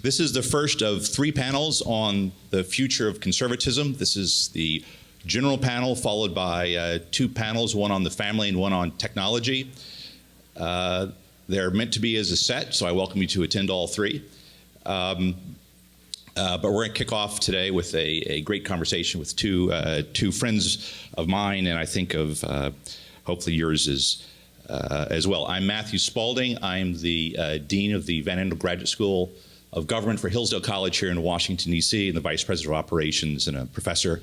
This is the first of 3 panels on the future of conservatism. This is the general panel, followed by 2 panels, one on the family and one on technology. They're meant to be as a set, so I welcome you to attend all 3. But we're going to kick off today with a great conversation with two friends of mine, and I think of hopefully yours as well. I'm Matthew Spalding. I'm the Dean of the Van Andel Graduate School of Government for Hillsdale College here in Washington, D.C., and the Vice President of Operations and a professor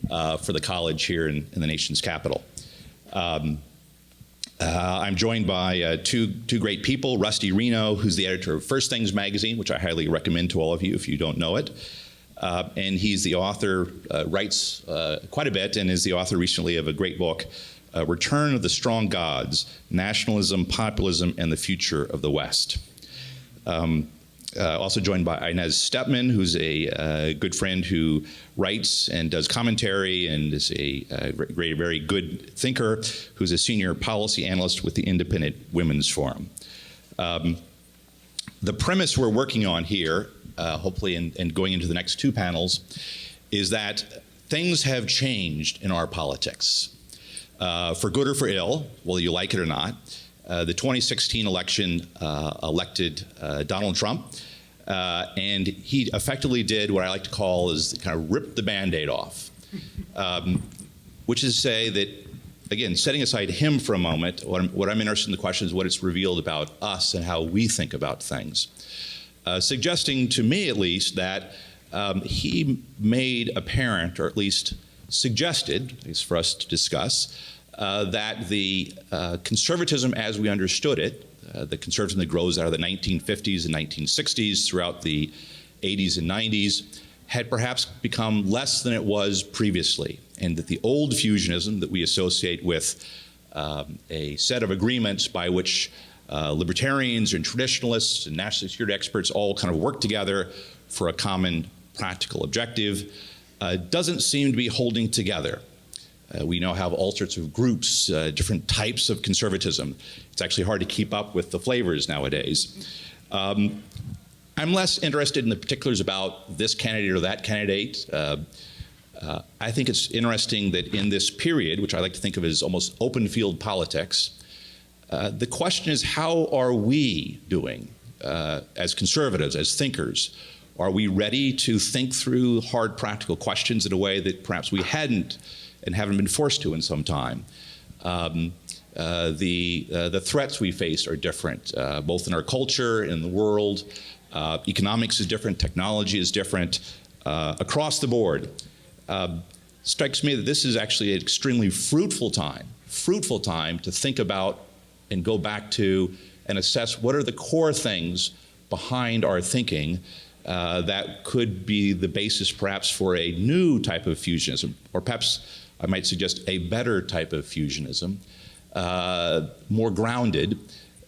for the college here in the nation's capital. I'm joined by two great people, Rusty Reno, who's the editor of First Things magazine, which I highly recommend to all of you if you don't know it. And he's the author, writes quite a bit, and is the author recently of a great book, Return of the Strong Gods, Nationalism, Populism, and the Future of the West. Also joined by Inez Stepman, who's a good friend who writes and does commentary and is a very good thinker, who's a senior policy analyst with the Independent Women's Forum. The premise we're working on here, hopefully and going into the next 2 panels, is that things have changed in our politics, for good or for ill, whether you like it or not. The 2016 election elected Donald Trump, and he effectively did what I like to call is kind of ripped the Band-Aid off, which is to say that, again, setting aside him for a moment, what I'm interested in the question is what it's revealed about us and how we think about things, suggesting to me at least that he made apparent, or at least suggested, at least for us to discuss, that the conservatism as we understood it, the conservatism that grows out of the 1950s and 1960s throughout the 80s and 90s, had perhaps become less than it was previously, and that the old fusionism that we associate with a set of agreements by which libertarians and traditionalists and national security experts all kind of work together for a common practical objective doesn't seem to be holding together. We now have all sorts of groups, different types of conservatism. It's actually hard to keep up with the flavors nowadays. I'm less interested in the particulars about this candidate or that candidate. I think it's interesting that in this period, which I like to think of as almost open field politics, the question is, how are we doing as conservatives, as thinkers? Are we ready to think through hard practical questions in a way that perhaps we hadn't and haven't been forced to in some time? The threats we face are different, both in our culture, in the world. Economics is different, technology is different, across the board. Strikes me that this is actually an extremely fruitful time to think about and go back to and assess what are the core things behind our thinking that could be the basis perhaps for a new type of fusionism, or perhaps I might suggest a better type of fusionism, more grounded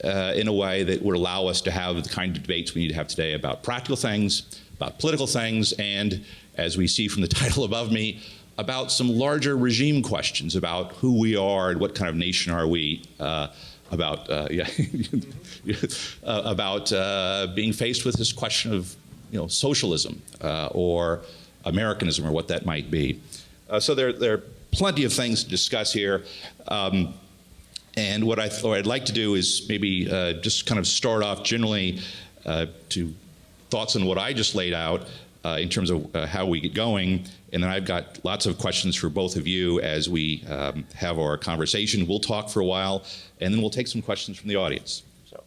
in a way that would allow us to have the kind of debates we need to have today about practical things, about political things, and, as we see from the title above me, about some larger regime questions about who we are and what kind of nation are we, about being faced with this question of socialism or Americanism or what that might be. So there are plenty of things to discuss here. And what I'd like to do is maybe just kind of start off generally to thoughts on what I just laid out in terms of how we get going. And then I've got lots of questions for both of you as we have our conversation. We'll talk for a while, and then we'll take some questions from the audience. So,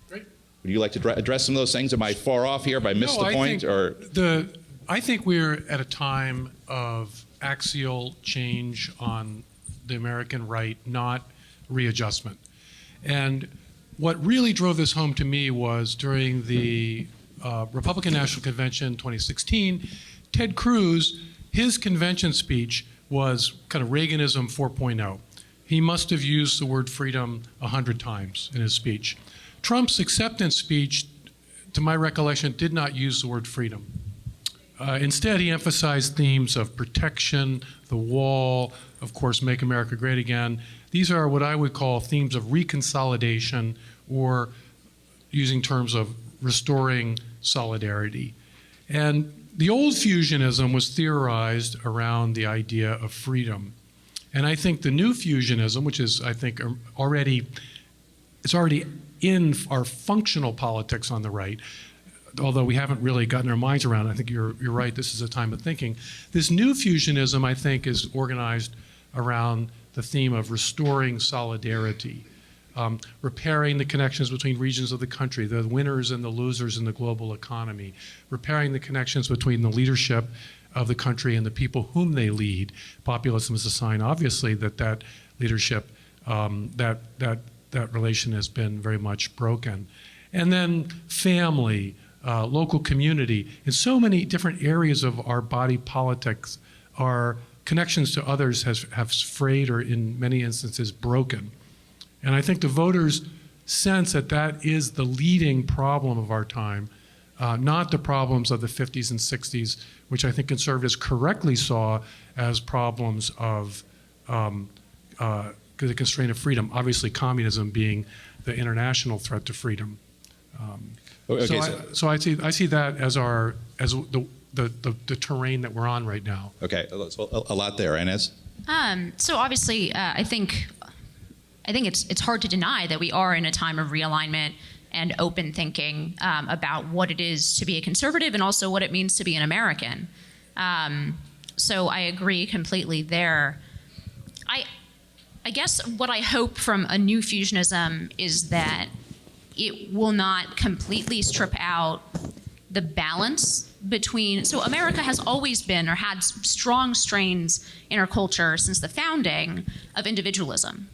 great. Would you like to address some of those things? Am I far off here? Have I missed the point? I think we're at a time of axial change on the American right, not readjustment. And what really drove this home to me was during the Republican National Convention 2016, Ted Cruz, his convention speech was kind of Reaganism 4.0. He must have used the word freedom 100 times in his speech. Trump's acceptance speech, to my recollection, did not use the word freedom. Instead, he emphasized themes of protection, the wall, of course, Make America Great Again. These are what I would call themes of reconsolidation, or using terms of restoring solidarity. And the old fusionism was theorized around the idea of freedom. And I think the new fusionism, which is, I think, already in our functional politics on the right, although we haven't really gotten our minds around it. I think you're right, this is a time of thinking. This new fusionism, I think, is organized around the theme of restoring solidarity, repairing the connections between regions of the country, the winners and the losers in the global economy, repairing the connections between the leadership of the country and the people whom they lead. Populism is a sign, obviously, that leadership, that relation has been very much broken. And then family, local community. In so many different areas of our body politics, our connections to others have frayed or in many instances broken. And I think the voters sense that that is the leading problem of our time, not the problems of the 50s and 60s, which I think conservatives correctly saw as problems of the constraint of freedom, obviously communism being the international threat to freedom. So I see that as the terrain that we're on right now. Okay, so a lot there. Inez? So obviously, I think it's hard to deny that we are in a time of realignment and open thinking about what it is to be a conservative and also what it means to be an American. So I agree completely there. I guess what I hope from a new fusionism is that it will not completely strip out the balance between, so America has always been or had strong strains in our culture since the founding of individualism.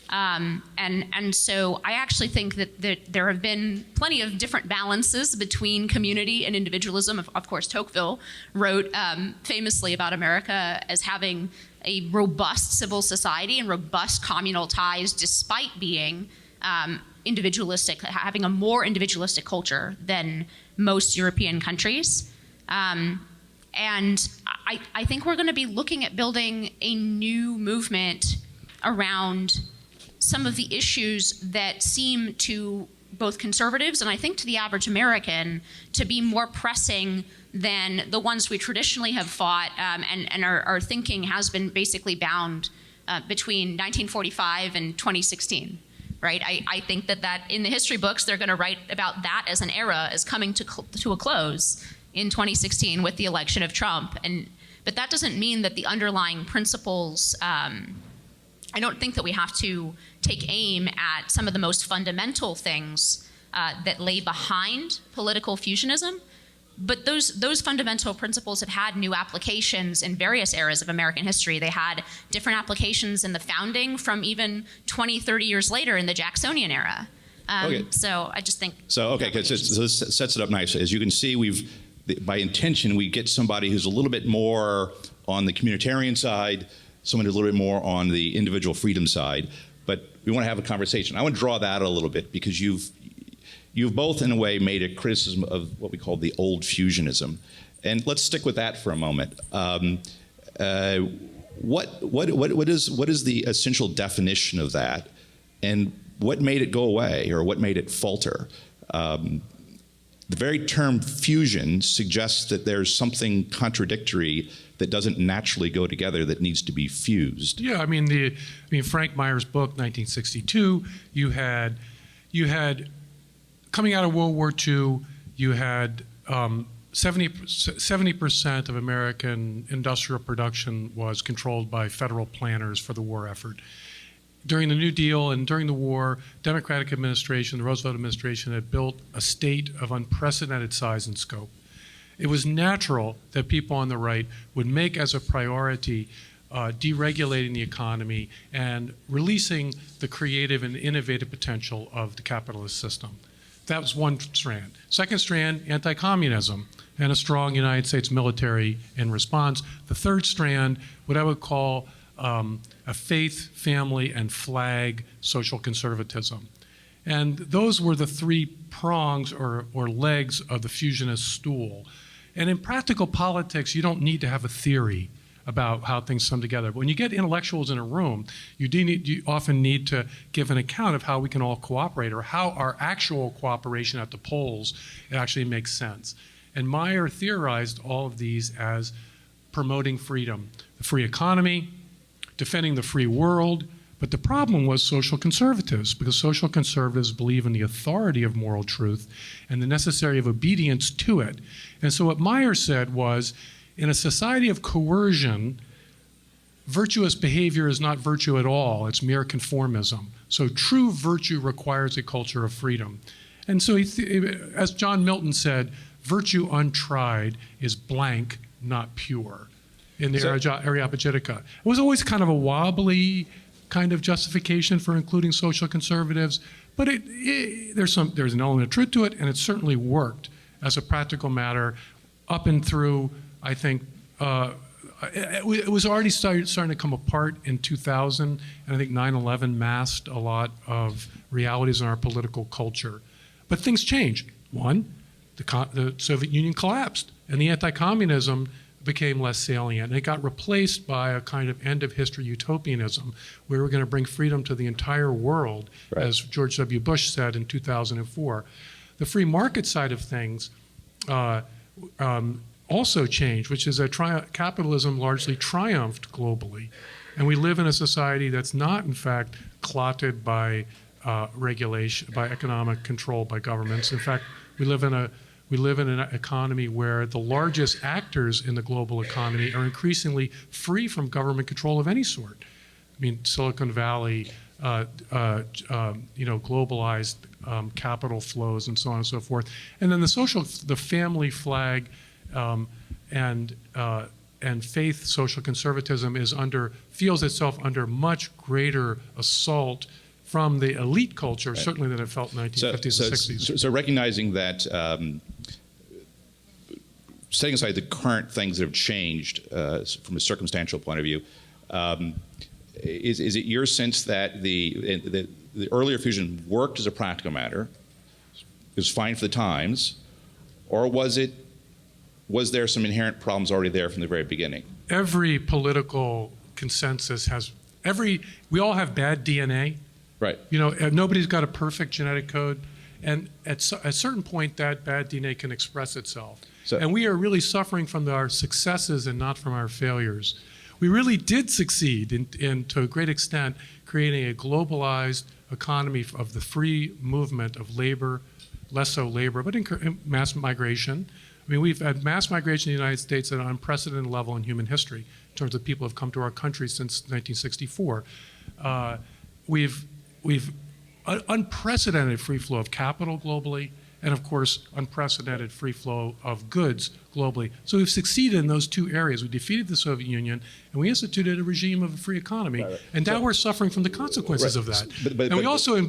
And so I actually think that there have been plenty of different balances between community and individualism. Of course, Tocqueville wrote famously about America as having a robust civil society and robust communal ties despite being individualistic, having a more individualistic culture than most European countries. And I think we're going to be looking at building a new movement around some of the issues that seem to both conservatives and I think to the average American to be more pressing than the ones we traditionally have fought, and our thinking has been basically bound between 1945 and 2016. Right? I think that in the history books, they're going to write about that as an era as coming to a close in 2016 with the election of Trump. But that doesn't mean that the underlying principles, I don't think that we have to take aim at some of the most fundamental things that lay behind political fusionism. But those fundamental principles have had new applications in various eras of American history. They had different applications in the founding from even 20, 30 years later in the Jacksonian era. Okay. So I just think... So this sets it up nicely. As you can see, by intention, we get somebody who's a little bit more on the communitarian side, someone who's a little bit more on the individual freedom side. But we want to have a conversation. I want to draw that out a little bit because you've both, in a way, made a criticism of what we call the old fusionism. And let's stick with that for a moment. What is the essential definition of that? And what made it go away, or what made it falter? The very term fusion suggests that there's something contradictory that doesn't naturally go together that needs to be fused. Yeah, I mean, Frank Meyer's book, 1962, you had coming out of World War II, you had 70% of American industrial production was controlled by federal planners for the war effort. During the New Deal and during the war, Democratic administration, the Roosevelt administration, had built a state of unprecedented size and scope. It was natural that people on the right would make as a priority deregulating the economy and releasing the creative and innovative potential of the capitalist system. That was one strand. Second strand, anti-communism and a strong United States military in response. The third strand, what I would call a faith, family, and flag social conservatism. And those were the three prongs or legs of the fusionist stool. And in practical politics, you don't need to have a theory about how things come together. But when you get intellectuals in a room, you often need to give an account of how we can all cooperate, or how our actual cooperation at the polls actually makes sense. And Meyer theorized all of these as promoting freedom, the free economy, defending the free world. But the problem was social conservatives, because social conservatives believe in the authority of moral truth and the necessary of obedience to it. And so what Meyer said was, in a society of coercion, virtuous behavior is not virtue at all, it's mere conformism. So true virtue requires a culture of freedom. And so as John Milton said, virtue untried is blank, not pure, in the Areopagitica. It was always kind of a wobbly kind of justification for including social conservatives, but there's an element of truth to it, and it certainly worked as a practical matter up and through, I think, it was already starting to come apart in 2000, and I think 9/11 masked a lot of realities in our political culture. But things changed. One, the Soviet Union collapsed, and the anti-communism became less salient, and it got replaced by a kind of end-of-history utopianism, where we're going to bring freedom to the entire world, right, as George W. Bush said in 2004. The free market side of things also changed, which is that capitalism largely triumphed globally, and we live in a society that's not, in fact, clotted by regulation, by economic control by governments. In fact, we live in an economy where the largest actors in the global economy are increasingly free from government control of any sort. I mean, Silicon Valley, globalized capital flows, and so on and so forth. And then the family flag and faith social conservatism feels itself under much greater assault from the elite culture, right, certainly than it felt in the 1950s and 60s. So recognizing that, setting aside the current things that have changed from a circumstantial point of view, is it your sense that the earlier fusion worked as a practical matter, it was fine for the times, or was there some inherent problems already there from the very beginning? Every political consensus we all have bad DNA. Right. Nobody's got a perfect genetic code, and at a certain point, that bad DNA can express itself. And we are really suffering from our successes and not from our failures. We really did succeed in to a great extent, creating a globalized economy of the free movement of labor, less so labor, but mass migration. I mean, we've had mass migration in the United States at an unprecedented level in human history, in terms of people who have come to our country since 1964. We've unprecedented free flow of capital globally, and of course, unprecedented free flow of goods globally. So we've succeeded in those two areas. We defeated the Soviet Union, and we instituted a regime of a free economy. Right. And now we're suffering from the consequences of that. And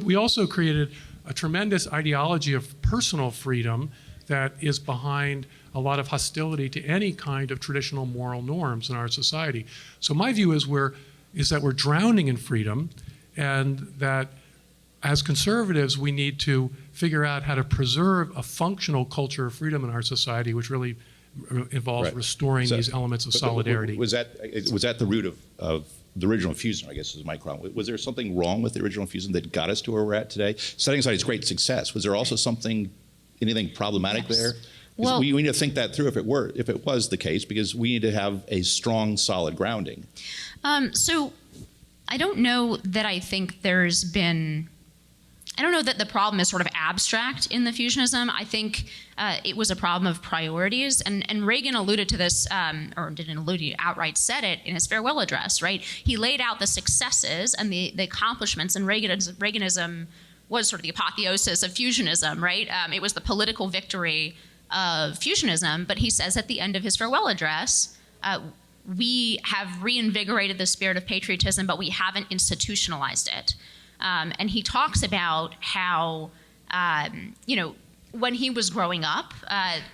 we also created a tremendous ideology of personal freedom that is behind a lot of hostility to any kind of traditional moral norms in our society. So my view is that we're drowning in freedom, and that as conservatives, we need to figure out how to preserve a functional culture of freedom in our society, which really involves, right, restoring these elements of solidarity. Was that the root of the original fusion, I guess is my question. Was there something wrong with the original fusion that got us to where we're at today? Setting aside its great success, was there also anything problematic there? Well, we need to think that through if it was the case, because we need to have a strong, solid grounding. So I don't know that I don't know that the problem is sort of abstract in the fusionism. I think it was a problem of priorities, and Reagan alluded to this, or didn't allude, he outright said it in his farewell address, right? He laid out the successes and the accomplishments, and Reaganism was sort of the apotheosis of fusionism, right? It was the political victory of fusionism, but he says at the end of his farewell address, we have reinvigorated the spirit of patriotism, but we haven't institutionalized it. And he talks about how, when he was growing up,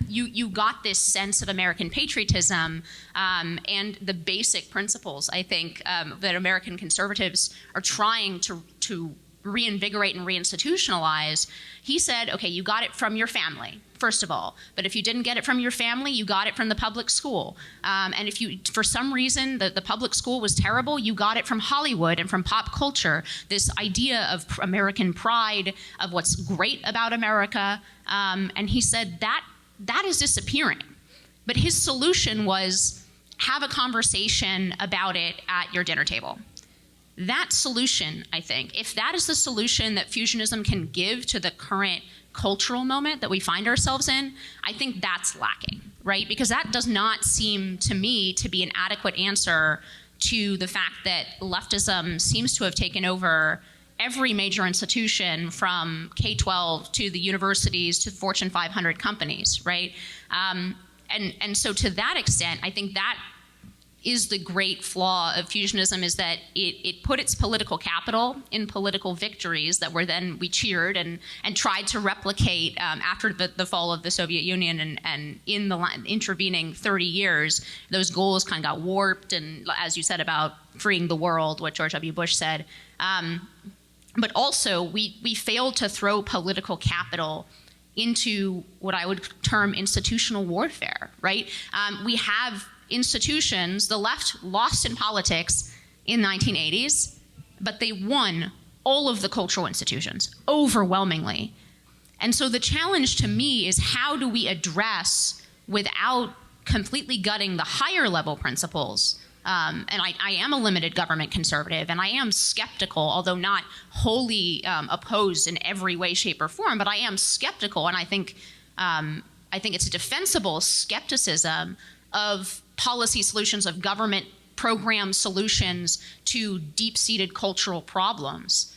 you got this sense of American patriotism and the basic principles, I think, that American conservatives are trying to reinvigorate and reinstitutionalize, he said, okay, you got it from your family, first of all. But if you didn't get it from your family, you got it from the public school. And if you, for some reason, the public school was terrible, you got it from Hollywood and from pop culture. This idea of American pride, of what's great about America. And he said that is disappearing. But his solution was have a conversation about it at your dinner table. That solution, I think, if that is the solution that fusionism can give to the current cultural moment that we find ourselves in, I think that's lacking, right? Because that does not seem to me to be an adequate answer to the fact that leftism seems to have taken over every major institution from K-12 to the universities to Fortune 500 companies, right? And so to that extent, I think that is the great flaw of fusionism, is that it put its political capital in political victories that were then we cheered and tried to replicate after the fall of the Soviet Union, and in the intervening 30 years, those goals kind of got warped, and as you said about freeing the world, what George W. Bush said, but also we failed to throw political capital into what I would term institutional warfare, right? We have institutions, the left lost in politics in the 1980s, but they won all of the cultural institutions overwhelmingly. And so the challenge to me is, how do we address, without completely gutting the higher level principles, and I am a limited government conservative, and I am skeptical, although not wholly opposed in every way, shape, or form, but I am skeptical, and I think it's a defensible skepticism of policy solutions, of government program solutions to deep-seated cultural problems.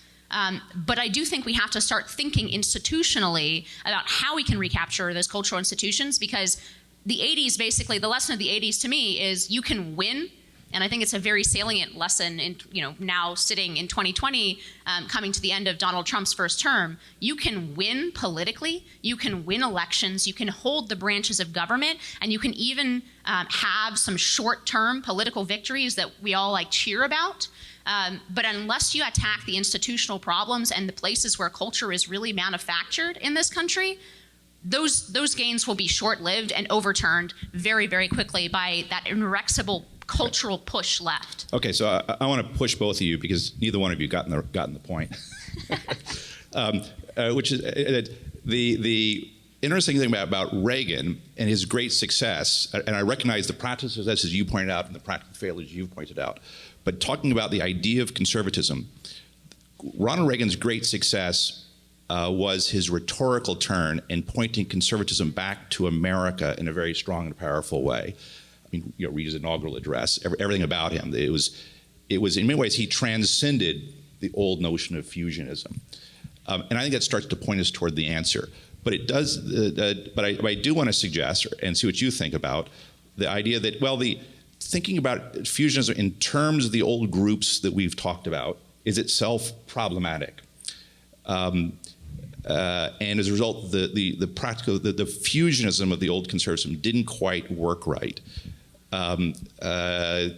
But I do think we have to start thinking institutionally about how we can recapture those cultural institutions, because the 80s, basically, the lesson of the 80s to me is you can win. And I think it's a very salient lesson in, now sitting in 2020, coming to the end of Donald Trump's first term. You can win politically, you can win elections, you can hold the branches of government, and you can even have some short-term political victories that we all cheer about. But unless you attack the institutional problems and the places where culture is really manufactured in this country, those gains will be short-lived and overturned very, very quickly by that inexorable cultural push left. Okay, so I want to push both of you, because neither one of you gotten the point. Which is the interesting thing about Reagan and his great success, and I recognize the practical successes you pointed out and the practical failures you've pointed out, but talking about the idea of conservatism, Ronald Reagan's great success was his rhetorical turn in pointing conservatism back to America in a very strong and powerful way. I mean, read his inaugural address, everything about him. It was in many ways, he transcended the old notion of fusionism. And I think that starts to point us toward the answer. But it does, but I do want to suggest, and see what you think about, the idea that, thinking about fusionism in terms of the old groups that we've talked about is itself problematic. And as a result, the fusionism of the old conservatism didn't quite work right.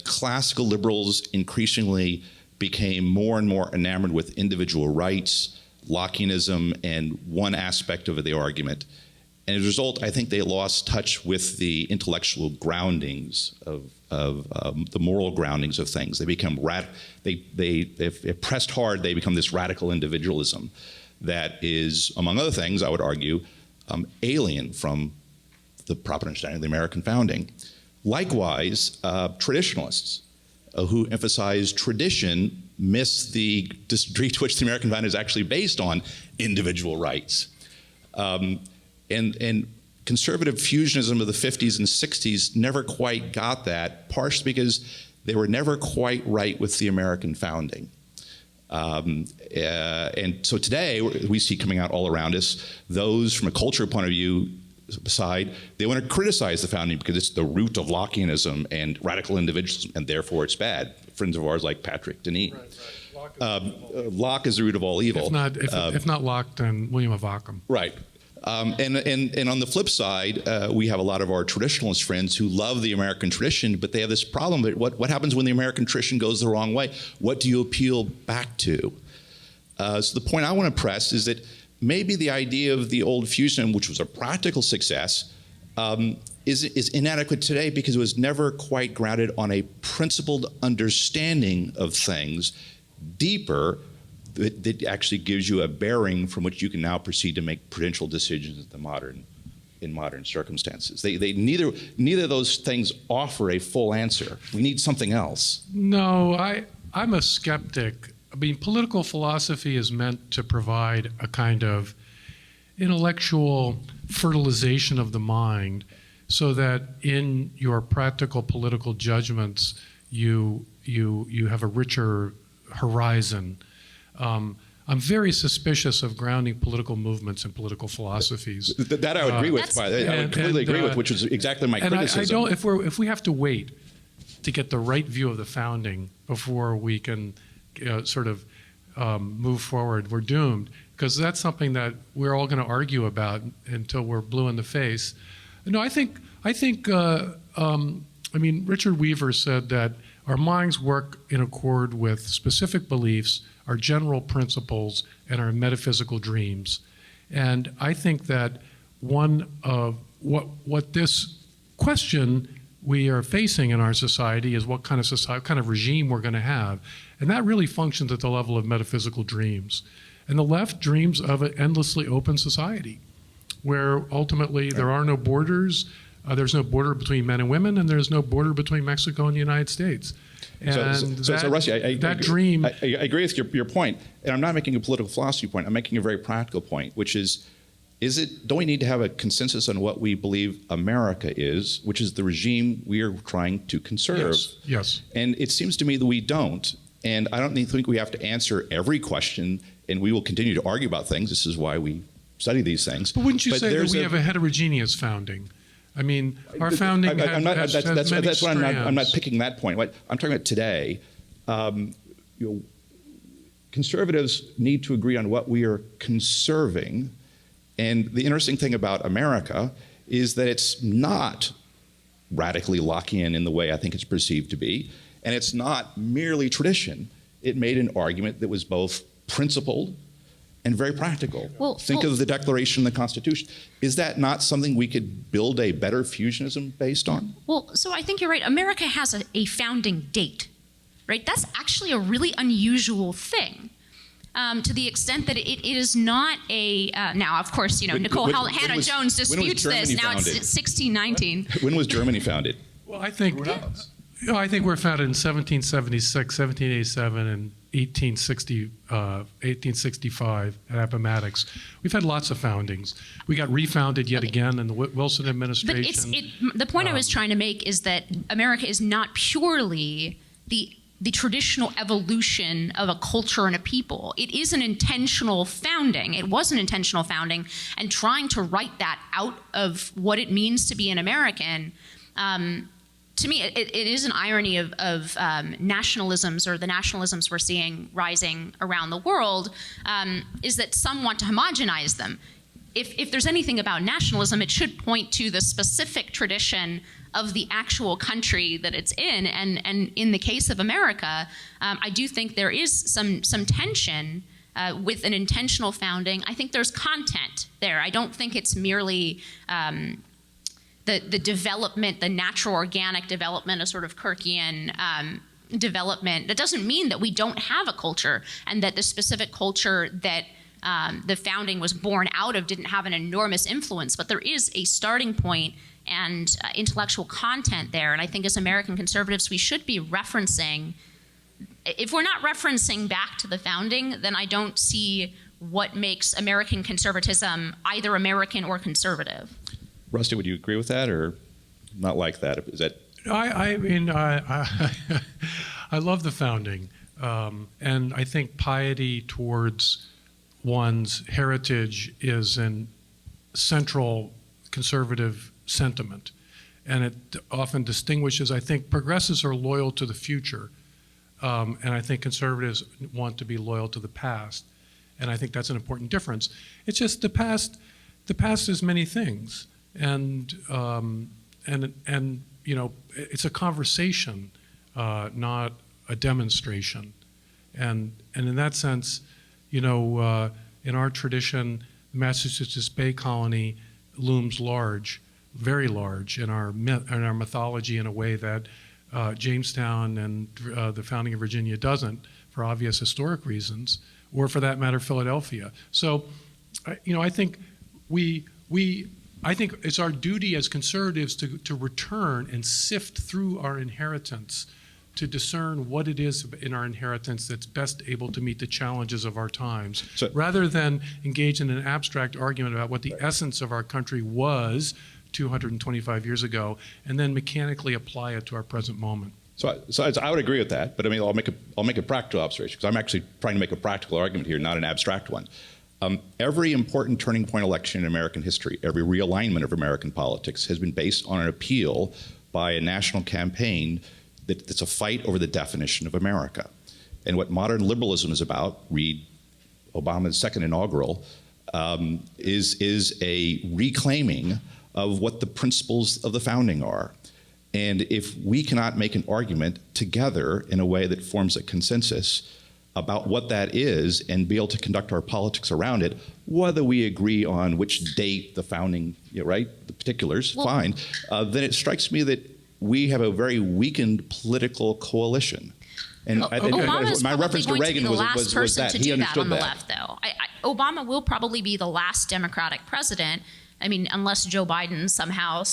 Classical liberals increasingly became more and more enamored with individual rights, Lockeanism, and one aspect of the argument. And as a result, I think they lost touch with the intellectual groundings of the moral groundings of things. They become if pressed hard, they become this radical individualism that is, among other things, I would argue, alien from the proper understanding of the American founding. Likewise, traditionalists who emphasize tradition miss the degree to which the American founding is actually based on individual rights. And conservative fusionism of the 50s and 60s never quite got that, partially because they were never quite right with the American founding. And so today, we see coming out all around us, those from a culture point of view side, they want to criticize the founding because it's the root of Lockeanism and radical individualism, and therefore it's bad. Friends of ours like Patrick Denis. Right. Locke is the root of all evil. If not Locke, then William of Ockham. Right. And on the flip side, we have a lot of our traditionalist friends who love the American tradition, but they have this problem. What happens when the American tradition goes the wrong way? What do you appeal back to? So the point I want to press is that maybe the idea of the old fusionism, which was a practical success, is inadequate today because it was never quite grounded on a principled understanding of things deeper that actually gives you a bearing from which you can now proceed to make prudential decisions in modern circumstances. They neither of those things offer a full answer. We need something else. No, I'm a skeptic. I mean, political philosophy is meant to provide a kind of intellectual fertilization of the mind so that in your practical political judgments, you have a richer horizon. I'm very suspicious of grounding political movements in political philosophies. That I would agree with. I would completely agree with, which was exactly my criticism. If we have to wait to get the right view of the founding before we can move forward, we're doomed, because that's something that we're all going to argue about until we're blue in the face. No, I think Richard Weaver said that our minds work in accord with specific beliefs, our general principles, and our metaphysical dreams. And I think that one of what this question we are facing in our society is what kind of society, what kind of regime we're going to have. And that really functions at the level of metaphysical dreams. And the left dreams of an endlessly open society where ultimately there are no borders, there's no border between men and women, and there's no border between Mexico and the United States. And so Rusty, that dream... I agree with your point, and I'm not making a political philosophy point, I'm making a very practical point, which is don't we need to have a consensus on what we believe America is, which is the regime we are trying to conserve? Yes. And it seems to me that we don't. And I don't think we have to answer every question, and we will continue to argue about things. This is why we study these things. But wouldn't you say that we have a heterogeneous founding? I mean, our founding has many strands. I'm not picking that point. I'm talking about today. Conservatives need to agree on what we are conserving. And the interesting thing about America is that it's not radically Lockean in the way I think it's perceived to be. And it's not merely tradition. It made an argument that was both principled and very practical. Think of the Declaration and the Constitution. Is that not something we could build a better fusionism based on? Well, so I think you're right. America has a founding date, right? That's actually a really unusual thing. To the extent that it is not a now, of course, Nicole Hannah-Jones disputes this. Now it's 1619. When was Germany founded? Well, I think we're founded in 1776, 1787, and 1865 at Appomattox. We've had lots of foundings. We got refounded yet again in the Wilson administration. But the point I was trying to make is that America is not purely the traditional evolution of a culture and a people. It is an intentional founding. It was an intentional founding, and trying to write that out of what it means to be an American, to me, it is an irony of nationalisms, or the nationalisms we're seeing rising around the world, is that some want to homogenize them. If there's anything about nationalism, it should point to the specific tradition of the actual country that it's in. And in the case of America, I do think there is some tension with an intentional founding. I think there's content there. I don't think it's merely the development, the natural organic development, a sort of Kirkian development. That doesn't mean that we don't have a culture, and that the specific culture that the founding was born out of didn't have an enormous influence. But there is a starting point and intellectual content there. And I think as American conservatives, we should be referencing. If we're not referencing back to the founding, then I don't see what makes American conservatism either American or conservative. Rusty, would you agree with that, or not like that? Is that? I mean, I love the founding, and I think piety towards one's heritage is an central conservative sentiment, and it often distinguishes. I think progressives are loyal to the future, and I think conservatives want to be loyal to the past, and I think that's an important difference. It's just the past. The past is many things. And it's a conversation, not a demonstration. And in that sense, In our tradition, the Massachusetts Bay Colony looms large, very large in our mythology in a way that Jamestown and the founding of Virginia doesn't, for obvious historic reasons, or for that matter, Philadelphia. So, I think I think it's our duty as conservatives to return and sift through our inheritance to discern what it is in our inheritance that's best able to meet the challenges of our times, rather than engage in an abstract argument about what the essence of our country was 225 years ago, and then mechanically apply it to our present moment. So I would agree with that, but I mean, I'll make a practical observation, because I'm actually trying to make a practical argument here, not an abstract one. Every important turning point election in American history, every realignment of American politics has been based on an appeal by a national campaign that's a fight over the definition of America. And what modern liberalism is about, read Obama's second inaugural, is a reclaiming of what the principles of the founding are. And if we cannot make an argument together in a way that forms a consensus about what that is and be able to conduct our politics around it, whether we agree on which date the founding, right, the particulars, fine, then it strikes me that we have a very weakened political coalition. And my reference to Reagan was that. He understood that. Left, though. Obama will probably be the last Democratic president. I mean, unless Joe Biden somehow,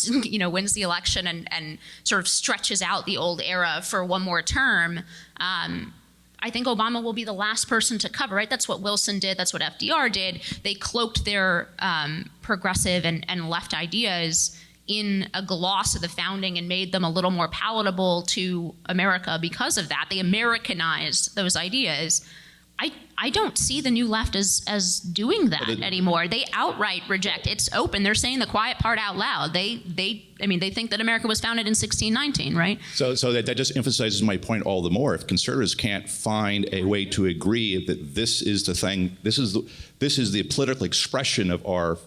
wins the election and sort of stretches out the old era for one more term, I think Obama will be the last person to cover, right? That's what Wilson did. That's what FDR did. They cloaked their progressive and left ideas in a gloss of the founding and made them a little more palatable to America because of that. They Americanized those ideas. I don't see the new left as doing that anymore. They outright reject. It's open. They're saying the quiet part out loud. They think that America was founded in 1619, right? So that just emphasizes my point all the more. If conservatives can't find a way to agree that this is the thing, this is the political expression of our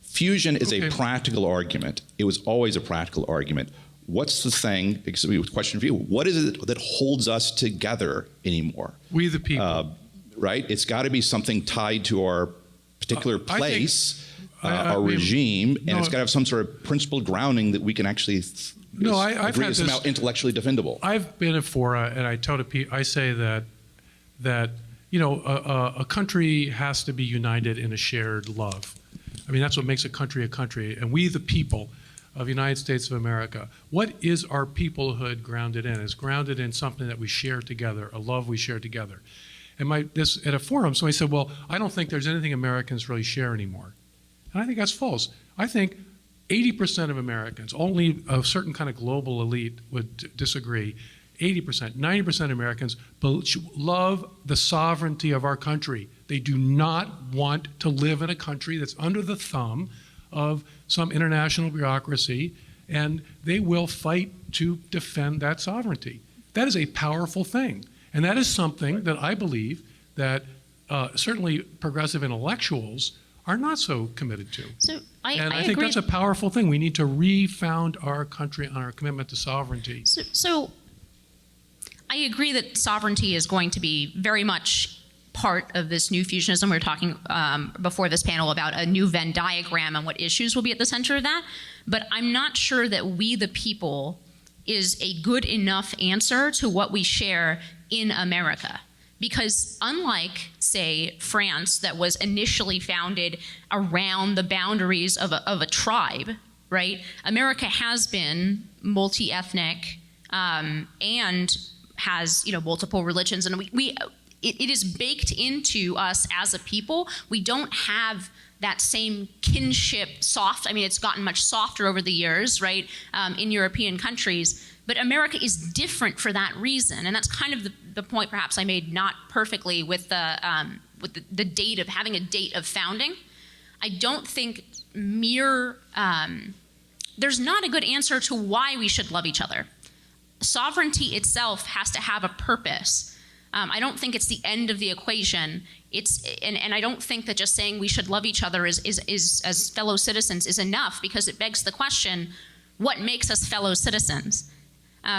fusion is a practical argument. It was always a practical argument. What's the thing? Question for you. What is it that holds us together anymore? We the people. Right? It's got to be something tied to our particular place, our regime, and it's got to have some sort of principled grounding that we can actually agree is somehow intellectually defendable. I've been at fora, and I say that a country has to be united in a shared love. I mean, that's what makes a country, and we the people of the United States of America. What is our peoplehood grounded in? It's grounded in something that we share together, a love we share together. And at a forum, somebody said, well, I don't think there's anything Americans really share anymore. And I think that's false. I think 80% of Americans, only a certain kind of global elite would disagree, 80%, 90% of Americans love the sovereignty of our country. They do not want to live in a country that's under the thumb of some international bureaucracy, and they will fight to defend that sovereignty. That is a powerful thing. And that is something that I believe that certainly progressive intellectuals are not so committed to. So I think agree. That's a powerful thing. We need to refound our country on our commitment to sovereignty. So I agree that sovereignty is going to be very much part of this new fusionism. We were talking before this panel about a new Venn diagram and what issues will be at the center of that. But I'm not sure that we the people is a good enough answer to what we share in America. Because unlike, say, France, that was initially founded around the boundaries of a tribe, right? America has been multi-ethnic and has multiple religions, and it is baked into us as a people. We don't have that same kinship it's gotten much softer over the years, right, in European countries. But America is different for that reason. And that's kind of the point perhaps I made not perfectly with the date of having a date of founding. I don't think there's not a good answer to why we should love each other. Sovereignty itself has to have a purpose. I don't think it's the end of the equation. And I don't think that just saying we should love each other is as fellow citizens is enough, because it begs the question, what makes us fellow citizens?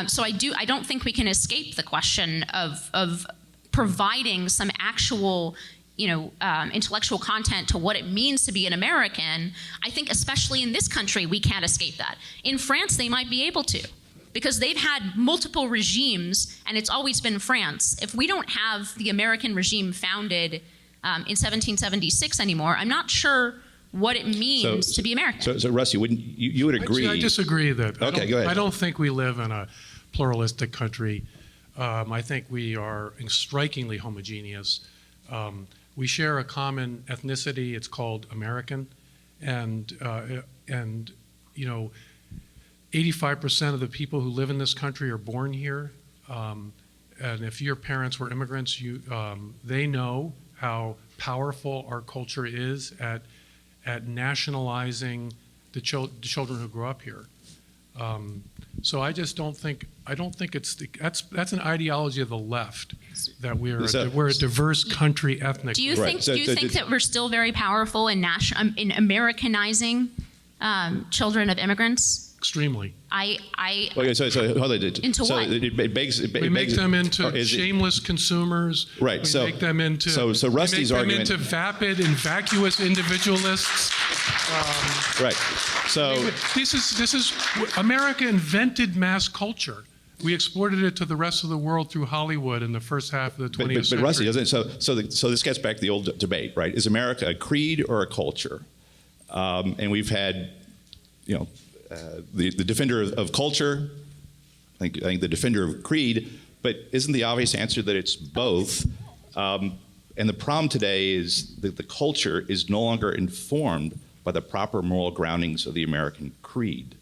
So I don't think we can escape the question of providing some actual intellectual content to what it means to be an American, I think especially in this country, we can't escape that. In France, they might be able to, because they've had multiple regimes, and it's always been France. If we don't have the American regime founded in 1776 anymore, I'm not sure what it means to be American. So Russ, you would agree? I disagree that. Okay, go ahead. I don't think we live in a pluralistic country. I think we are strikingly homogeneous. We share a common ethnicity. It's called American, and 85% of the people who live in this country are born here. And if your parents were immigrants, they know how powerful our culture is at nationalizing the children who grow up here. So I just don't think that's an ideology of the left, that we're a diverse country ethnically. Do you think that we're still very powerful in Americanizing children of immigrants? Extremely. Okay, so hold on. Into so what? We make them into shameless consumers. Right. We make them into. So Rusty's argument. Into vapid and vacuous individualists. Right. So this is America invented mass culture. We exported it to the rest of the world through Hollywood in the first half of the 20th century. But Rusty doesn't. So this gets back to the old debate, right? Is America a creed or a culture? And we've had, the defender of culture, I think the defender of creed, but isn't the obvious answer that it's both? And the problem today is that the culture is no longer informed by the proper moral groundings of the American creed,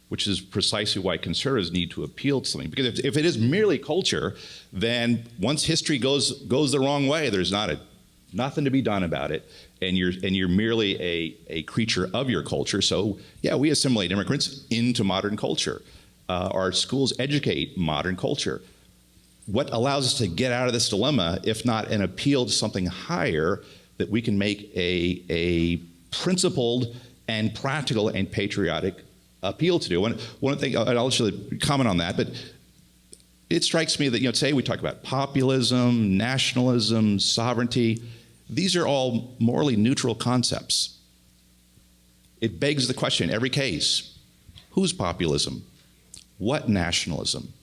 which is precisely why conservatives need to appeal to something. Because if it is merely culture, then once history goes the wrong way, there's nothing to be done about it, and you're merely a creature of your culture. So yeah, we assimilate immigrants into modern culture. Our schools educate modern culture. What allows us to get out of this dilemma, if not an appeal to something higher, that we can make a principled and practical and patriotic appeal to do? One thing, I'll let you comment on that, but it strikes me that, today we talk about populism, nationalism, sovereignty. These are all morally neutral concepts. It begs the question in every case, whose populism? What nationalism?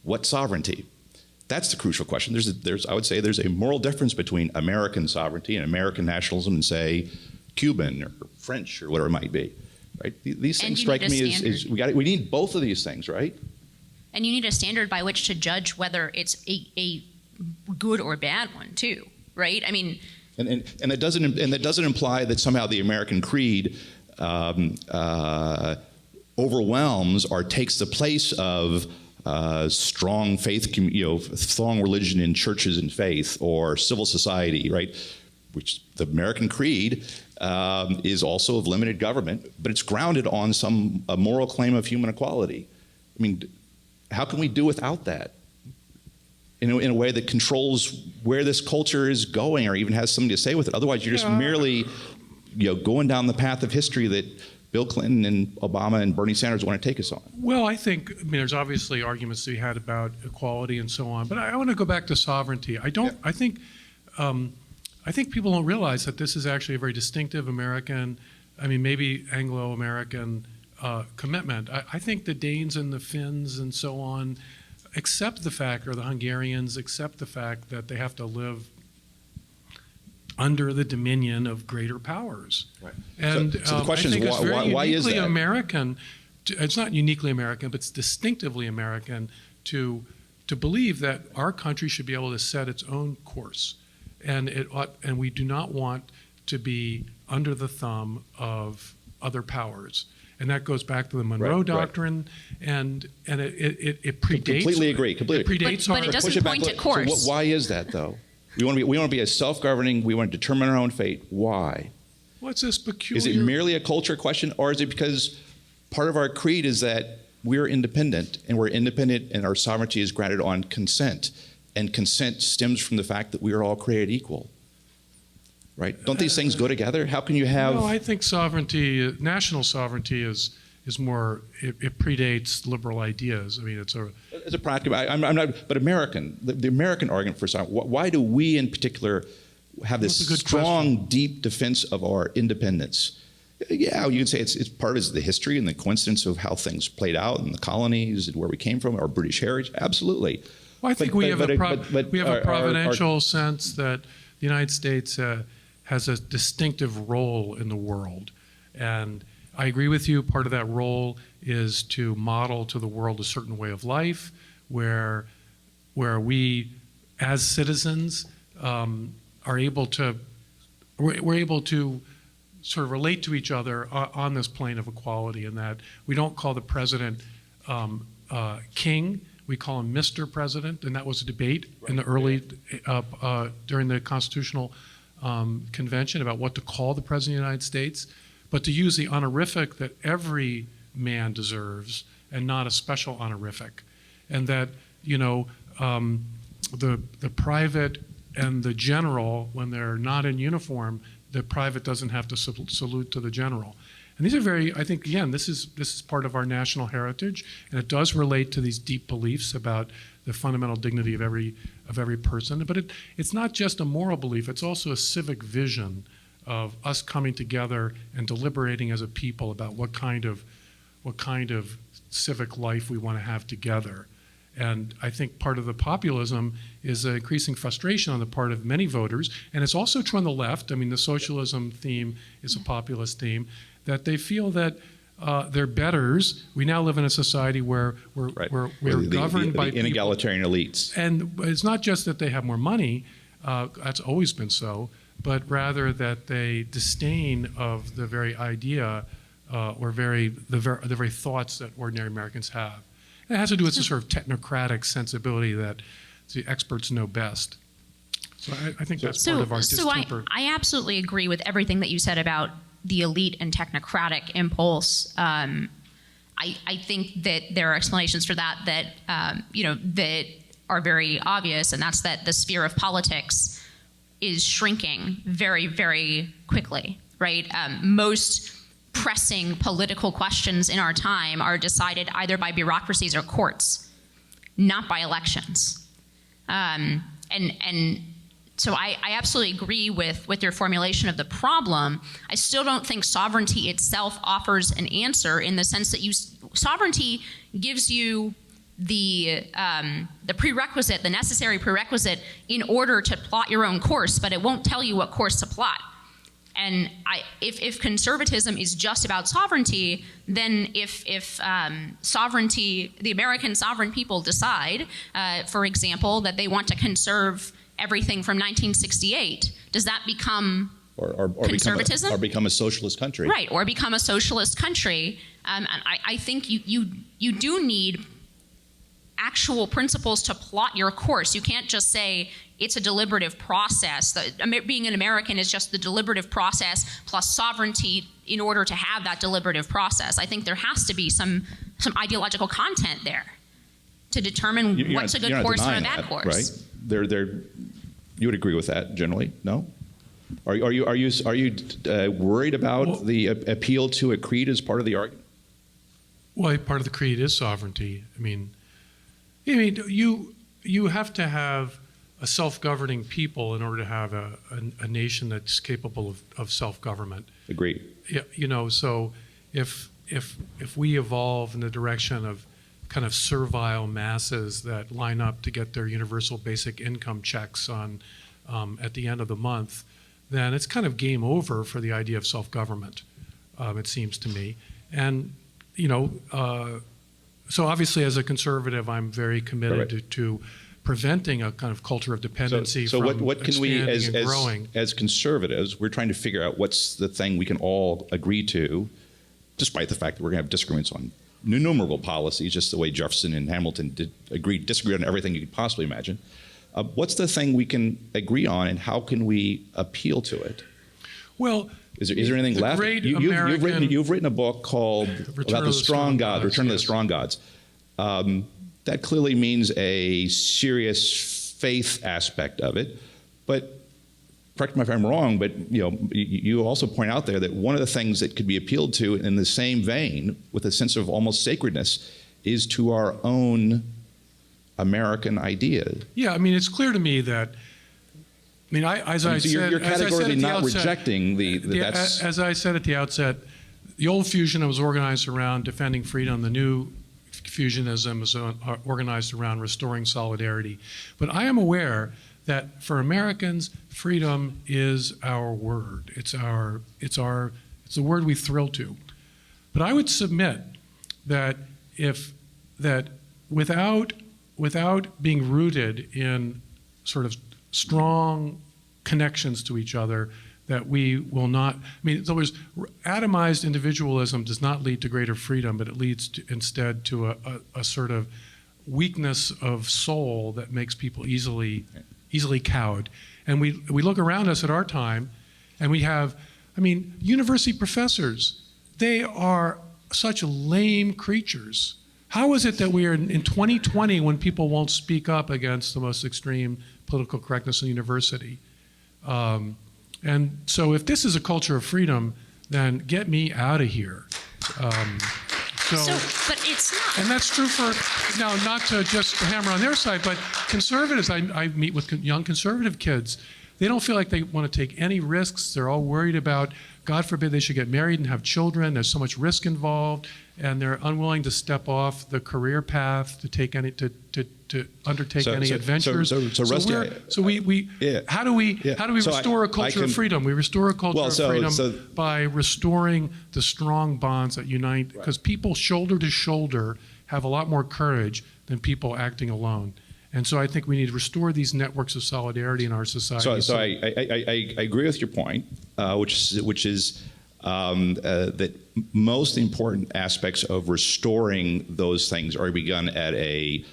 What sovereignty? That's the crucial question. I would say there's a moral difference between American sovereignty and American nationalism and, say, Cuban or French or whatever it might be. Right? These things strike me as we need both of these things, right? And you need a standard by which to judge whether it's a good or bad one too, right? I mean, and that doesn't imply that somehow the American creed overwhelms or takes the place of strong faith, strong religion in churches and faith or civil society, right? Which the American creed is also of limited government, but it's grounded on a moral claim of human equality. I mean, how can we do without that in a way that controls where this culture is going or even has something to say with it? Otherwise, you're just merely going down the path of history that Bill Clinton and Obama and Bernie Sanders want to take us on. Well, I mean, there's obviously arguments to be had about equality and so on, but I want to go back to sovereignty. I think people don't realize that this is actually a very distinctive American, maybe Anglo-American commitment. I think the Danes and the Finns and so on accept the fact, or the Hungarians accept the fact that they have to live under the dominion of greater powers. Right. And so the question is, why is that? American, it's not uniquely American, but it's distinctively American to believe that our country should be able to set its own course. And we do not want to be under the thumb of other powers. And that goes back to the Monroe Doctrine, and it predates. Completely agree. Completely. It predates but it doesn't point at course. So why is that, though? We want to be a self-governing. We want to determine our own fate. Why? What's this peculiar? Is it merely a culture question, or is it because part of our creed is that we're independent, and our sovereignty is grounded on consent, and consent stems from the fact that we are all created equal? Right? Don't these things go together? How can you have? No, I think sovereignty, national sovereignty, is more. It predates liberal ideas. I mean, it's a practical. I'm not. But the American argument for sovereignty. Why do we in particular have this That's a good strong, deep defense of our independence. Yeah, you can say it's part of the history and the coincidence of how things played out in the colonies and where we came from, our British heritage. Absolutely. Well, I think we have a providential our sense that the United States has a distinctive role in the world. And I agree with you. Part of that role is to model to the world a certain way of life where we, as citizens, are able to, we're able to sort of relate to each other on this plane of equality, in that we don't call the president king, we call him Mr. President, and that was a debate in the early, during the Constitutional Convention about what to call the President of the United States, but to use the honorific that every man deserves and not a special honorific. And that, you know, the private and the general, when they're not in uniform, the private doesn't have to salute to the general. And these are very, I think, again, this is part of our national heritage, and it does relate to these deep beliefs about the fundamental dignity of every person. But it's not just a moral belief, it's also a civic vision of us coming together and deliberating as a people about what kind of civic life we want to have together. And I think part of the populism is an increasing frustration on the part of many voters, and it's also true on the left. I mean, the socialism theme is a populist theme, that they feel that they're betters. We now live in a society where we're governed by the inegalitarian elites. And it's not just that they have more money, that's always been so, but rather that they disdain of the very idea or the very thoughts that ordinary Americans have. And it has to do with the sort of technocratic sensibility that the experts know best. So I think that's part of our distemper. I absolutely agree with everything that you said about the elite and technocratic impulse. I think that there are explanations for that that are very obvious, and that's that the sphere of politics is shrinking very, very quickly, right? Most pressing political questions in our time are decided either by bureaucracies or courts, not by elections. And so I absolutely agree with your formulation of the problem. I still don't think sovereignty itself offers an answer, in the sense that sovereignty gives you the prerequisite, the necessary prerequisite in order to plot your own course, but it won't tell you what course to plot. And if conservatism is just about sovereignty, then if sovereignty, the American sovereign people decide, for example, that they want to conserve everything from 1968, does that become conservatism? Or become a socialist country. Right, or become a socialist country. And I think you do need actual principles to plot your course. You can't just say it's a deliberative process. Being an American is just the deliberative process plus sovereignty in order to have that deliberative process. I think there has to be some ideological content there to determine what's a good course and a bad course. Right? You would agree with that generally? No? Are you worried about the appeal to a creed as part of the argument? Well, part of the creed is sovereignty. I mean, you have to have a self-governing people in order to have a nation that's capable of self-government. Agreed. Yeah, so if we evolve in the direction of kind of servile masses that line up to get their universal basic income checks on at the end of the month, then it's kind of game over for the idea of self-government, it seems to me. And so obviously as a conservative, I'm very committed to preventing a kind of culture of dependency from what can we, growing. As conservatives, we're trying to figure out what's the thing we can all agree to, despite the fact that we're going to have disagreements on innumerable policies, just the way Jefferson and Hamilton disagree on everything you could possibly imagine. What's the thing we can agree on, and how can we appeal to it? Well, is there anything left? You've written a book called about the strong gods, Return of the Strong Gods. That clearly means a serious faith aspect of it. But correct me if I'm wrong, but you also point out there that one of the things that could be appealed to in the same vein, with a sense of almost sacredness, is to our own American idea. Yeah, I mean, it's clear to me that I mean, as I So said, you're categorically at the not outset, rejecting that's. as I said at the outset, the old fusion was organized around defending freedom. The new fusionism is organized around restoring solidarity. But I am aware that for Americans, freedom is our word. It's the word we thrill to. But I would submit that without being rooted in sort of strong connections to each other, that we will not, I mean, in other words, atomized individualism does not lead to greater freedom, but it leads instead to a sort of weakness of soul that makes people easily cowed. And we look around us at our time, and we have, I mean, university professors, they are such lame creatures. How is it that we are in 2020 when people won't speak up against the most extreme political correctness in the university? And so if this is a culture of freedom, then get me out of here. But it's not. And that's true for, now, not to just hammer on their side, but conservatives, I meet with young conservative kids. They don't feel like they want to take any risks. They're all worried about, God forbid, they should get married and have children. There's so much risk involved, and they're unwilling to step off the career path to take any to undertake any adventures. How do we restore a culture of freedom? We restore a culture of freedom by restoring the strong bonds that unite, because people shoulder to shoulder have a lot more courage than people acting alone. And so I think we need to restore these networks of solidarity in our society. So I agree with your point, which is that most important aspects of restoring those things are begun at a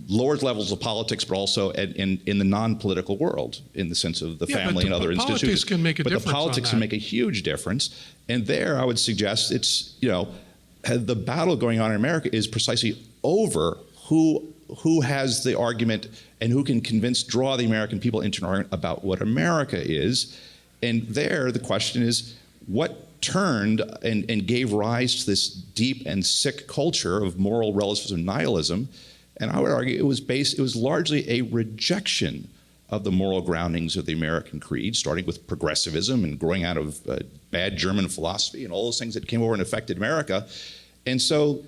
lower levels of politics, but also in the non-political world, in the sense of the family and other institutions. Politics can make a difference. But the politics can make a huge difference. And there, I would suggest it's, the battle going on in America is precisely over who has the argument and who can draw the American people into an argument about what America is. And there, the question is, what turned and gave rise to this deep and sick culture of moral relativism and nihilism? And I would argue it was largely a rejection of the moral groundings of the American creed, starting with progressivism and growing out of bad German philosophy and all those things that came over and affected America. And so,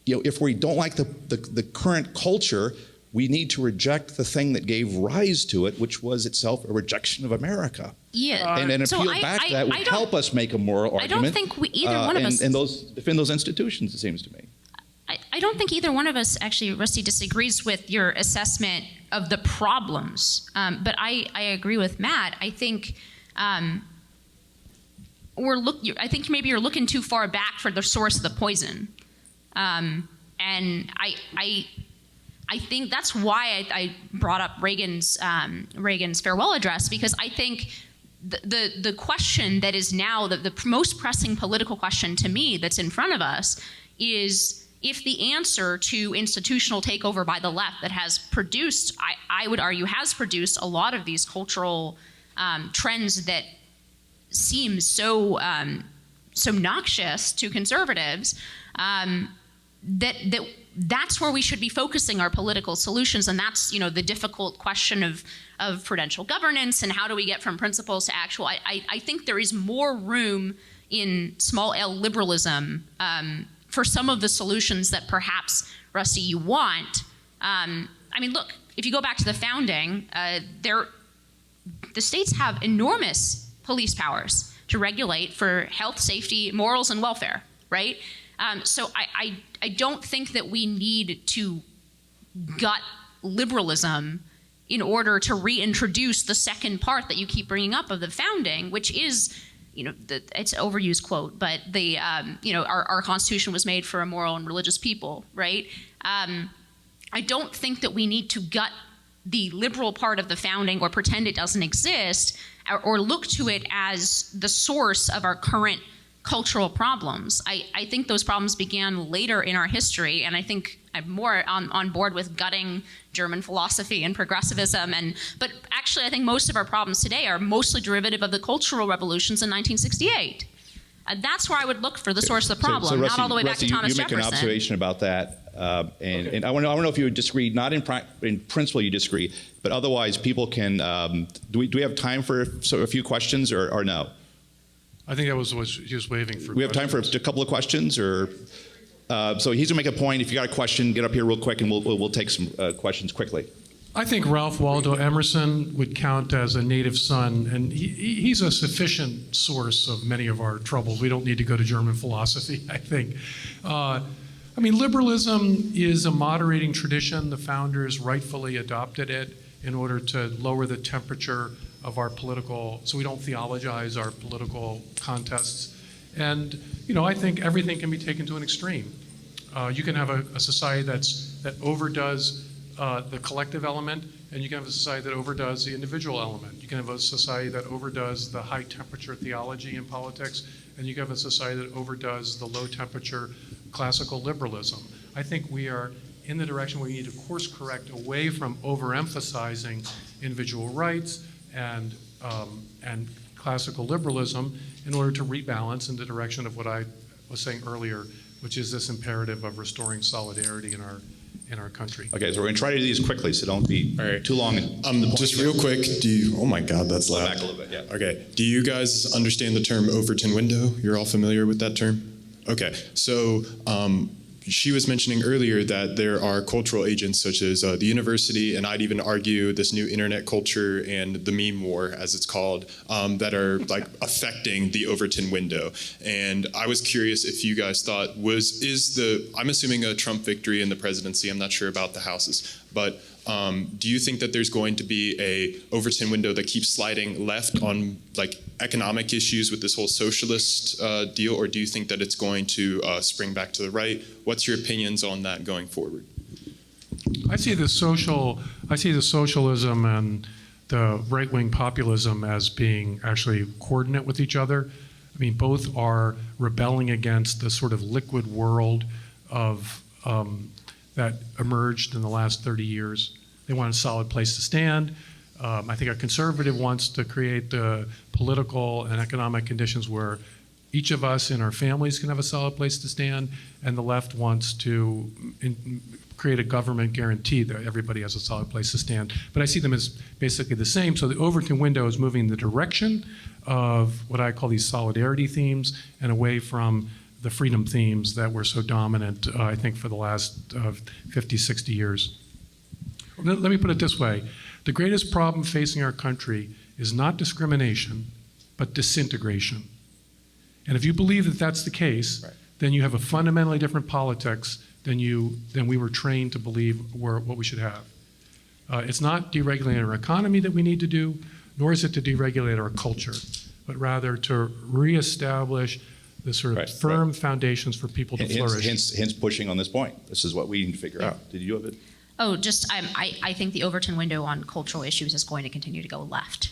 if we don't like the current culture, we need to reject the thing that gave rise to it, which was itself a rejection of America. Yeah. And appeal back to that would help us make a moral argument. I don't think either one of us... And defend those institutions, it seems to me. I don't think either one of us actually, Rusty, disagrees with your assessment of the problems. But I agree with Matt. I think I think maybe you're looking too far back for the source of the poison. And I think that's why I brought up Reagan's farewell address, because I think the question that is now the most pressing political question to me that's in front of us is, if the answer to institutional takeover by the left that has produced, I would argue, has produced a lot of these cultural trends that seem so noxious to conservatives, that's where we should be focusing our political solutions, and that's the difficult question of prudential governance and how do we get from principles to actual. I think there is more room in small L liberalism for some of the solutions that perhaps, Rusty, you want. Look, if you go back to the founding, the states have enormous police powers to regulate for health, safety, morals, and welfare, right? So I don't think that we need to gut liberalism in order to reintroduce the second part that you keep bringing up of the founding, which is, it's an overused quote, but our Constitution was made for a moral and religious people, right? I don't think that we need to gut the liberal part of the founding or pretend it doesn't exist or look to it as the source of our current cultural problems. I think those problems began later in our history, and I think I'm more on board with gutting German philosophy and progressivism. But actually, I think most of our problems today are mostly derivative of the cultural revolutions in 1968. That's where I would look for the source of the problem, Rusty, not all the way back to Thomas you make Jefferson. an observation about that. And I don't know if you would disagree. Not in principle you disagree, but otherwise people can. Do we have time for a few questions or no? I think that was what he was waving for. We have time for a couple of questions, or so he's gonna make a point. If you got a question, get up here real quick, and we'll take some questions quickly. I think Ralph Waldo Emerson would count as a native son, and he's a sufficient source of many of our troubles. We don't need to go to German philosophy, I think. I mean, liberalism is a moderating tradition. The founders rightfully adopted it in order to lower the temperature of our political, so we don't theologize our political contests. And, I think everything can be taken to an extreme. You can have a society that overdoes the collective element, and you can have a society that overdoes the individual element. You can have a society that overdoes the high temperature theology in politics, and you can have a society that overdoes the low temperature classical liberalism. I think we are in the direction where we need to course correct away from overemphasizing individual rights and classical liberalism in order to rebalance in the direction of what I was saying earlier, which is this imperative of restoring solidarity in our country. Okay, so we're going to try to do these quickly, so don't be too long. Just real quick, oh my God, that's loud. Back a little bit, yeah. Okay, do you guys understand the term Overton window? You're all familiar with that term? Okay, so she was mentioning earlier that there are cultural agents such as the university, and I'd even argue this new internet culture and the meme war, as it's called, that are like affecting the Overton window. And I was curious if you guys thought I'm assuming a Trump victory in the presidency, I'm not sure about the houses, but do you think that there's going to be a Overton window that keeps sliding left on like economic issues with this whole socialist deal, or do you think that it's going to spring back to the right? What's your opinions on that going forward? I see the socialism and the right-wing populism as being actually coordinate with each other. I mean, both are rebelling against the sort of liquid world of that emerged in the last 30 years. They want a solid place to stand. I think a conservative wants to create the political and economic conditions where each of us in our families can have a solid place to stand, and the left wants to create a government guarantee that everybody has a solid place to stand. But I see them as basically the same. So the Overton window is moving in the direction of what I call these solidarity themes and away from the freedom themes that were so dominant, I think, for the last 50, 60 years. Let me put it this way. The greatest problem facing our country is not discrimination, but disintegration. And if you believe that that's the case, right, then you have a fundamentally different politics than we were trained to believe were what we should have. It's not deregulating our economy that we need to do, nor is it to deregulate our culture, but rather to reestablish the sort of firm foundations for people to flourish. Hence pushing on this point. This is what we need to figure out. Did you have it? Oh, I think the Overton window on cultural issues is going to continue to go left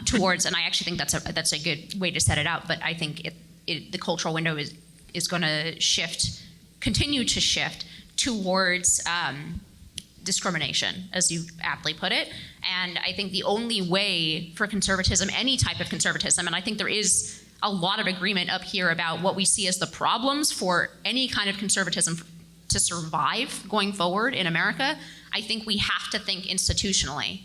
towards, and I actually think that's a good way to set it out. But I think the cultural window is going to continue to shift towards discrimination, as you aptly put it. And I think the only way for conservatism, any type of conservatism, and I think there is a lot of agreement up here about what we see as the problems for any kind of conservatism to survive going forward in America. I think we have to think institutionally,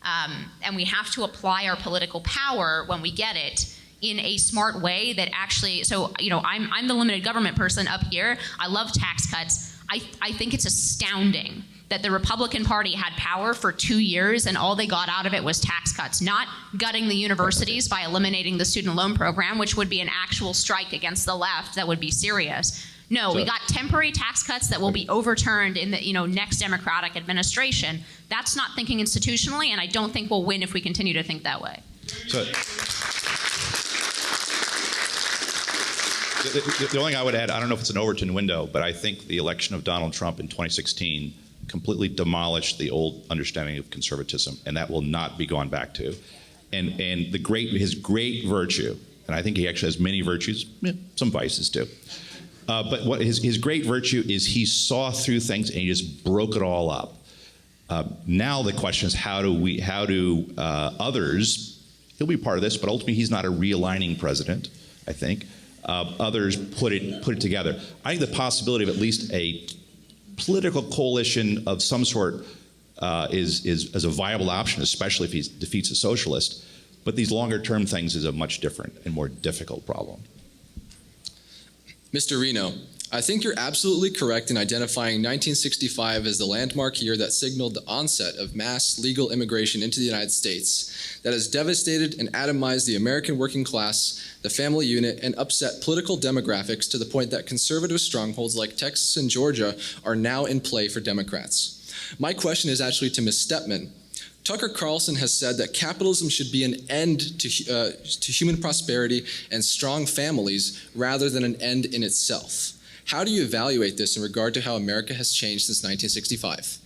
and we have to apply our political power when we get it in a smart way that actually, so, I'm the limited government person up here. I love tax cuts. I think it's astounding that the Republican Party had power for 2 years and all they got out of it was tax cuts, not gutting the universities by eliminating the student loan program, which would be an actual strike against the left that would be serious. No, we got temporary tax cuts that will be overturned in the next Democratic administration. That's not thinking institutionally, and I don't think we'll win if we continue to think that way. So, the only thing I would add, I don't know if it's an Overton window, but I think the election of Donald Trump in 2016 completely demolished the old understanding of conservatism, and that will not be gone back to. And his great virtue, and I think he actually has many virtues, some vices too. But what his great virtue is, he saw through things and he just broke it all up. Now the question is, how do others? He'll be part of this, but ultimately he's not a realigning president. I think others put it together. I think the possibility of at least political coalition of some sort is a viable option, especially if he defeats a socialist. But these longer term things is a much different and more difficult problem. Mr. Reno, I think you're absolutely correct in identifying 1965 as the landmark year that signaled the onset of mass legal immigration into the United States that has devastated and atomized the American working class, the family unit, and upset political demographics to the point that conservative strongholds like Texas and Georgia are now in play for Democrats. My question is actually to Ms. Stepman. Tucker Carlson has said that capitalism should be an end to human prosperity and strong families rather than an end in itself. How do you evaluate this in regard to how America has changed since 1965?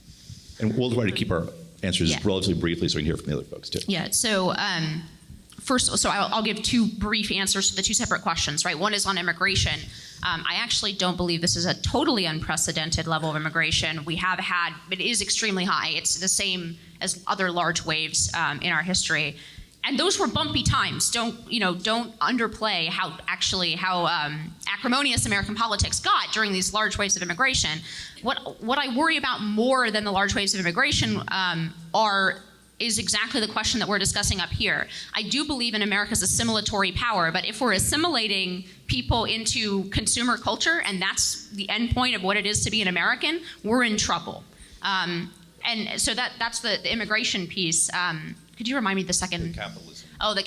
And we'll try to keep our answers relatively briefly so we can hear from the other folks too. Yeah, so I'll give two brief answers to the two separate questions, right? One is on immigration. I actually don't believe this is a totally unprecedented level of immigration. We have had, it is extremely high. It's the same as other large waves in our history. And those were bumpy times. Don't underplay how acrimonious American politics got during these large waves of immigration. What I worry about more than the large waves of immigration is exactly the question that we're discussing up here. I do believe in America's assimilatory power, but if we're assimilating people into consumer culture and that's the end point of what it is to be an American, we're in trouble. And so that's the immigration piece. Could you remind me the second? The capitalism. Oh, the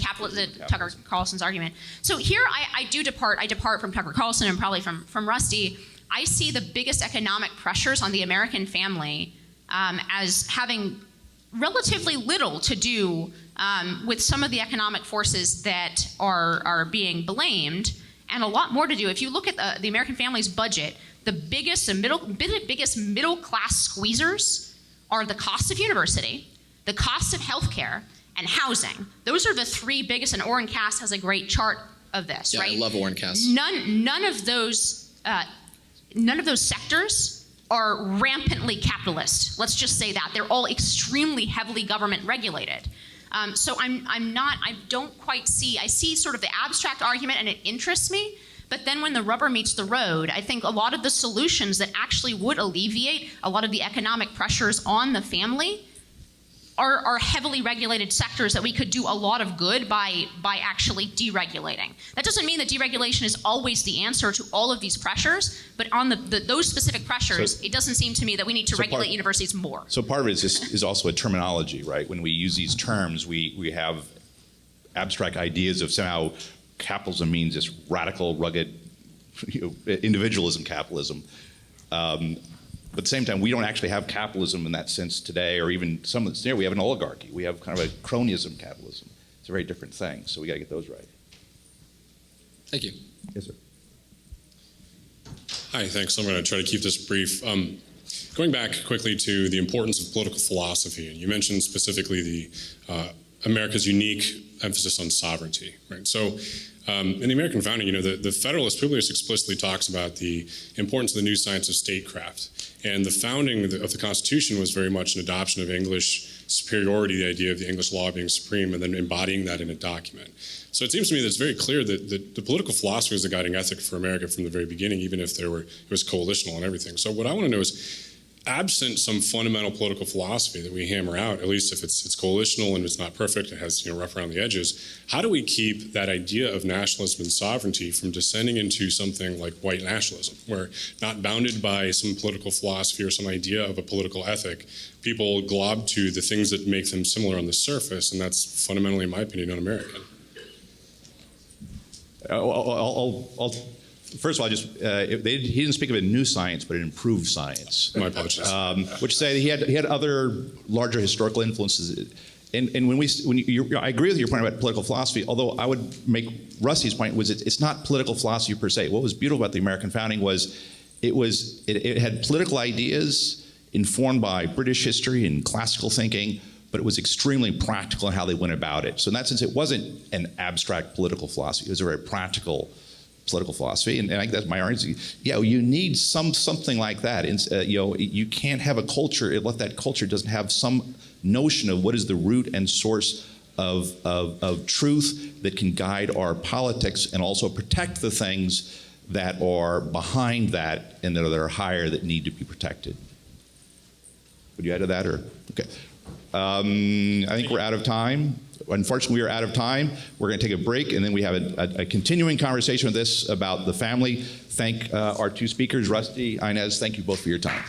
Tucker Carlson's argument. So here I depart from Tucker Carlson and probably from Rusty. I see the biggest economic pressures on the American family as having relatively little to do with some of the economic forces that are being blamed, and a lot more to do. If you look at the American family's budget, the biggest middle class squeezers are the cost of university, the cost of healthcare, and housing. Those are the three biggest, and Oren Cass has a great chart of this, right? I love Oren Cass. None of those sectors are rampantly capitalist. Let's just say that. They're all extremely heavily government regulated. So I don't quite see, I see sort of the abstract argument and it interests me, but then when the rubber meets the road, I think a lot of the solutions that actually would alleviate a lot of the economic pressures on the family are heavily regulated sectors that we could do a lot of good by actually deregulating. That doesn't mean that deregulation is always the answer to all of these pressures, but on those specific pressures, it doesn't seem to me that we need to regulate universities more. So part of it is also a terminology, right? When we use these terms, we have abstract ideas of somehow capitalism means this radical, rugged, individualism capitalism. But at the same time, we don't actually have capitalism in that sense today, or even some of the we have an oligarchy. We have kind of a cronyism capitalism. It's a very different thing, so we got to get those right. Thank you. Yes, sir. Hi, thanks. I'm going to try to keep this brief. Going back quickly to the importance of political philosophy, and you mentioned specifically the America's unique emphasis on sovereignty, right? So in the American founding, the Federalist Papers explicitly talks about the importance of the new science of statecraft. And the founding of the Constitution was very much an adoption of English superiority, the idea of the English law being supreme, and then embodying that in a document. So it seems to me that it's very clear that the political philosophy was the guiding ethic for America from the very beginning, even if it was coalitional and everything. So what I want to know is, absent some fundamental political philosophy that we hammer out, at least if it's coalitional and it's not perfect, it has rough around the edges, how do we keep that idea of nationalism and sovereignty from descending into something like white nationalism, where not bounded by some political philosophy or some idea of a political ethic, people glob to the things that make them similar on the surface, and that's fundamentally, in my opinion, un-American. First of all, he didn't speak of a new science, but an improved science. My apologies. Which say he had other larger historical influences. And I agree with your point about political philosophy, although I would make Rusty's point was it's not political philosophy per se. What was beautiful about the American founding was it had political ideas informed by British history and classical thinking, but it was extremely practical in how they went about it. So in that sense, it wasn't an abstract political philosophy. It was a very practical political philosophy, and I think that's my argument. Yeah, you need something like that. You can't have a culture if that culture doesn't have some notion of what is the root and source of truth that can guide our politics and also protect the things that are behind that and that are higher that need to be protected. Would you add to that, or? Okay. I think we're out of time. Unfortunately, we are out of time. We're going to take a break, and then we have a continuing conversation with this about the family. Thank our two speakers, Rusty, Inez. Thank you both for your time.